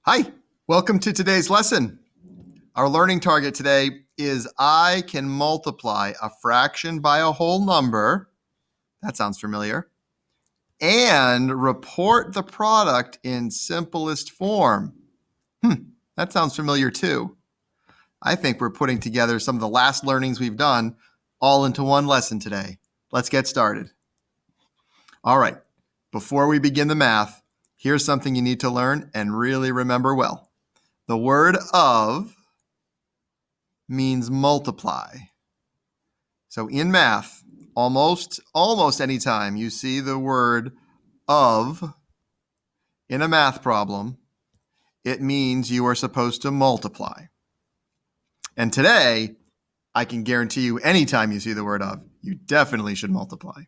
Hi, welcome to today's lesson. Our learning target today is I can multiply a fraction by a whole number. That sounds familiar. And report the product in simplest form. That sounds familiar too. I think we're putting together some of the last learnings we've done all into one lesson today. Let's get started. All right, before we begin the math, here's something you need to learn and really remember well. The word of means multiply. So in math, almost any time you see the word of in a math problem, it means you are supposed to multiply. And today, I can guarantee you anytime you see the word of, you definitely should multiply.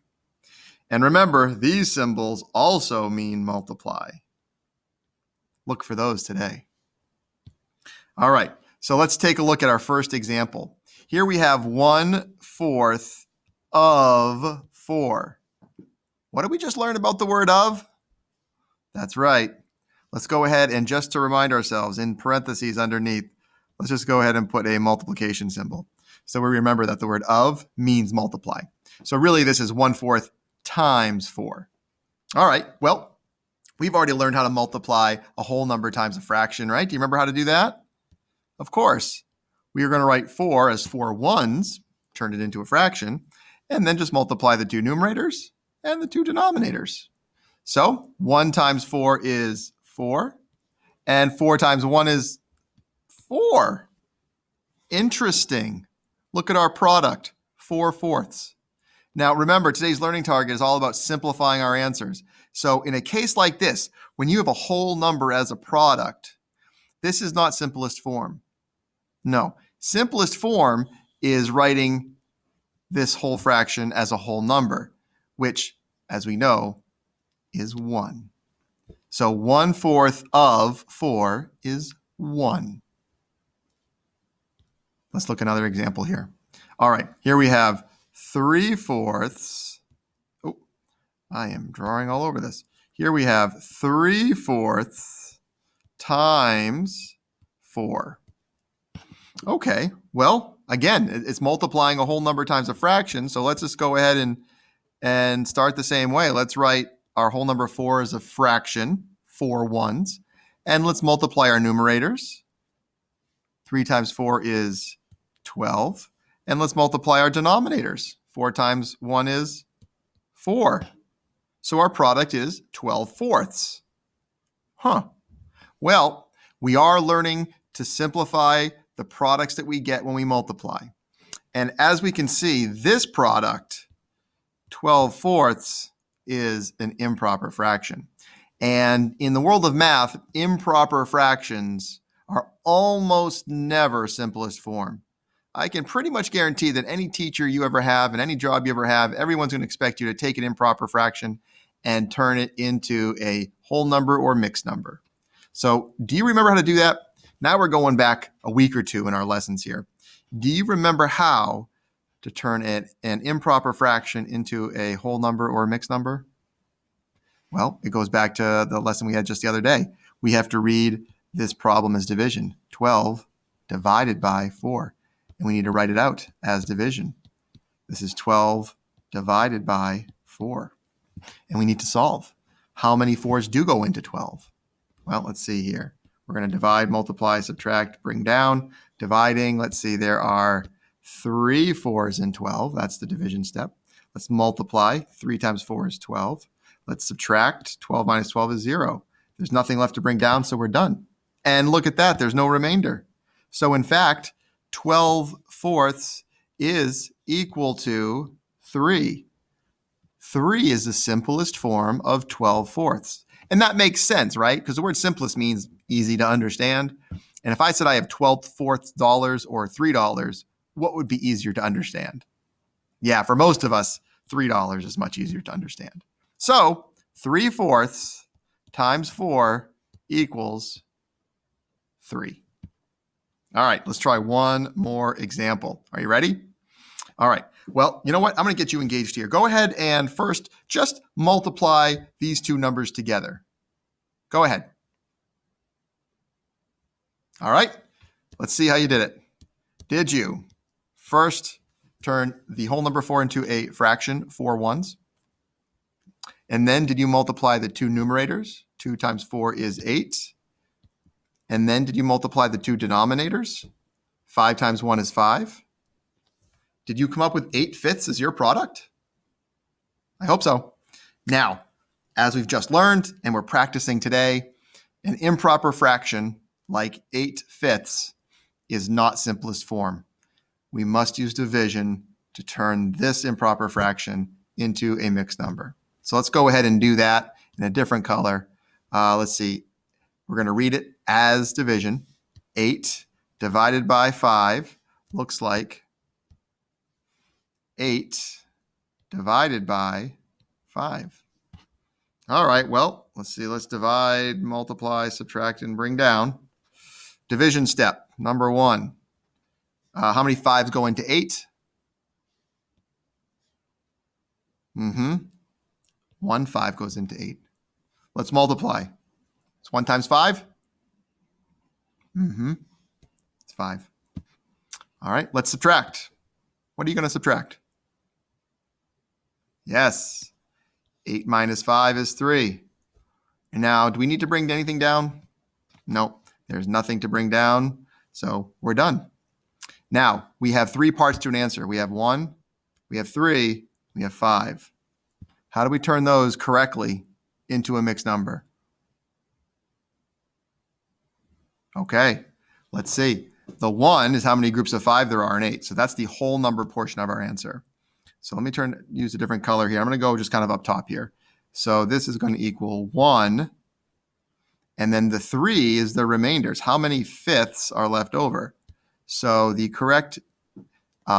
And remember, these symbols also mean multiply. Look for those today. All right, so let's take a look at our first example. Here we have 1/4 of 4. What did we just learn about the word of? That's right. Let's go ahead and just to remind ourselves, in parentheses underneath, let's just go ahead and put a multiplication symbol. So we remember that the word of means multiply. So really this is 1/4 times 4. All right, well, we've already learned how to multiply a whole number times a fraction, right? Do you remember how to do that? Of course. We are going to write 4 as 4 ones, turn it into a fraction, and then just multiply the two numerators and the two denominators. So 1 times 4 is 4, and 4 times 1 is 4. Interesting. Look at our product, 4/4. Now remember, today's learning target is all about simplifying our answers. So in a case like this, when you have a whole number as a product, this is not simplest form. No, simplest form is writing this whole fraction as a whole number, which, as we know, is 1. So 1/4 of 4 is 1. Let's look at another example here. All right, here we have 3/4. Oh, I am drawing all over this. Here we have 3/4 times 4. Okay, well, again, it's multiplying a whole number times a fraction, so let's just go ahead and start the same way. Let's write our whole number 4 as a fraction, 4 ones, and let's multiply our numerators. 3 times 4 is 12, and let's multiply our denominators. 4 times 1 is 4. So our product is 12/4. Well, we are learning to simplify the products that we get when we multiply. And as we can see, this product, 12/4, is an improper fraction. And in the world of math, improper fractions are almost never simplest form. I can pretty much guarantee that any teacher you ever have and any job you ever have, everyone's going to expect you to take an improper fraction and turn it into a whole number or mixed number. So do you remember how to do that? Now we're going back a week or two in our lessons here. Do you remember how to turn an improper fraction into a whole number or a mixed number? Well, it goes back to the lesson we had just the other day. We have to read this problem as division. 12 divided by 4. And we need to write it out as division. This is 12 divided by 4. And we need to solve. How many 4s do go into 12? Well, let's see here. We're going to divide, multiply, subtract, bring down. Dividing, let's see, there are 3 4s in 12. That's the division step. Let's multiply. 3 times 4 is 12. Let's subtract. 12 minus 12 is 0. There's nothing left to bring down, so we're done. And look at that. There's no remainder. So in fact, 12/4 is equal to 3. 3 is the simplest form of 12/4. And that makes sense, right? Because the word simplest means easy to understand. And if I said I have 12/4 dollars or $3, what would be easier to understand? Yeah, for most of us, $3 is much easier to understand. So 3/4 times 4 equals 3. All right, let's try one more example. Are you ready? All right. Well, you know what? I'm going to get you engaged here. Go ahead and first just multiply these two numbers together. Go ahead. All right, let's see how you did it. Did you first turn the whole number 4 into a fraction, 4 ones? And then did you multiply the two numerators? 2 times 4 is 8. And then did you multiply the two denominators? 5 times 1 is 5. Did you come up with 8/5 as your product? I hope so. Now, as we've just learned and we're practicing today, an improper fraction like 8/5 is not simplest form. We must use division to turn this improper fraction into a mixed number. So let's go ahead and do that in a different color. Let's see. We're going to read it as division. 8 divided by 5 looks like 8 divided by 5. All right, well, let's see. Let's divide, multiply, subtract, and bring down. Division step, number 1. How many 5s go into 8? 1 5 goes into 8. Let's multiply. It's 1 times 5? It's 5. All right, let's subtract. What are you going to subtract? Yes, 8 minus 5 is 3. And now, do we need to bring anything down? No, there's nothing to bring down, so we're done. Now, we have 3 parts to an answer. We have 1, we have 3, we have 5. How do we turn those correctly into a mixed number? Okay, let's see. The 1 is how many groups of 5 there are in 8. So that's the whole number portion of our answer. So let me use a different color here. I'm going to go just kind of up top here. So this is going to equal 1. And then the 3 is the remainders. How many 5ths are left over? So the correct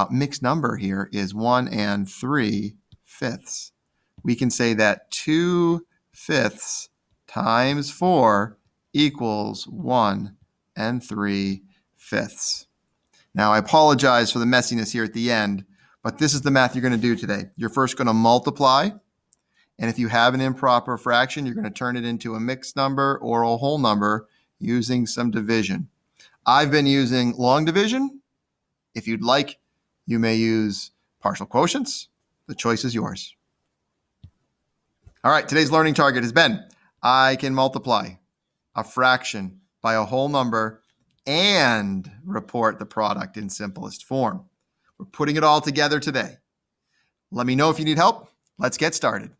mixed number here is 1 and 3/5. We can say that 2/5 times 4 equals 1 and 3/5. Now, I apologize for the messiness here at the end, but this is the math you're going to do today. You're first going to multiply, and if you have an improper fraction, you're going to turn it into a mixed number or a whole number using some division. I've been using long division. If you'd like, you may use partial quotients. The choice is yours. All right, today's learning target has been, I can multiply a fraction by a whole number and report the product in simplest form. We're putting it all together today. Let me know if you need help. Let's get started.